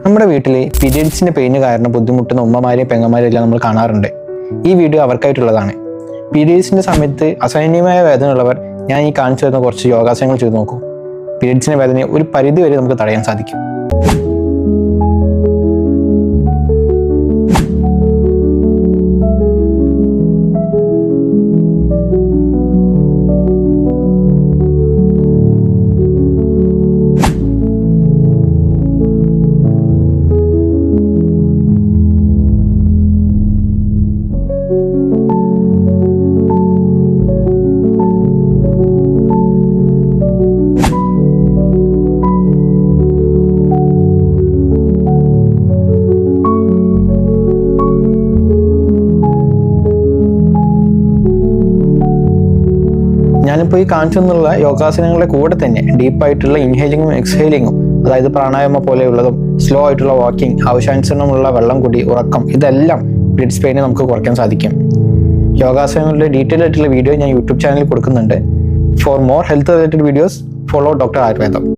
നമ്മുടെ വീട്ടിൽ പീരിയഡ്സിൻ്റെ പെയിന് കാരണം ബുദ്ധിമുട്ടുന്ന ഉമ്മമാരെയും പെങ്ങന്മാരെയും എല്ലാം നമ്മൾ കാണാറുണ്ട്. ഈ വീഡിയോ അവർക്കായിട്ടുള്ളതാണ്. പീരിയഡ്സിൻ്റെ സമയത്ത് അസഹനീയമായ വേദന ഉള്ളവർ ഞാൻ ഈ കാണിച്ചു തരുന്ന കുറച്ച് യോഗാസനങ്ങൾ ചെയ്ത് നോക്കൂ. പീരിയഡ്സിൻ്റെ വേദനയെ ഒരു പരിധി വരെ നമുക്ക് തടയാൻ സാധിക്കും. ഞാനിപ്പോൾ ഈ കാണിച്ചു തന്നുള്ള യോഗാസനങ്ങളുടെ കൂടെ തന്നെ ഡീപ്പായിട്ടുള്ള ഇൻഹേലിങ്ങും എക്സ്ഹേലിങ്ങും, അതായത് പ്രാണായാമം പോലെയുള്ളതും സ്ലോ ആയിട്ടുള്ള വാക്കിംഗ്, ആവശ്യാനുസരണമുള്ള വെള്ളം കുടി, ഉറക്കം, ഇതെല്ലാം പീരിയഡ്സ് പെയിനെ നമുക്ക് കുറയ്ക്കാൻ സാധിക്കും. യോഗാസനങ്ങളുടെ ഡീറ്റെയിൽ ആയിട്ടുള്ള വീഡിയോ ഞാൻ യൂട്യൂബ് ചാനലിൽ കൊടുക്കുന്നുണ്ട്. For more health related videos follow doctor ആയുർവേദം.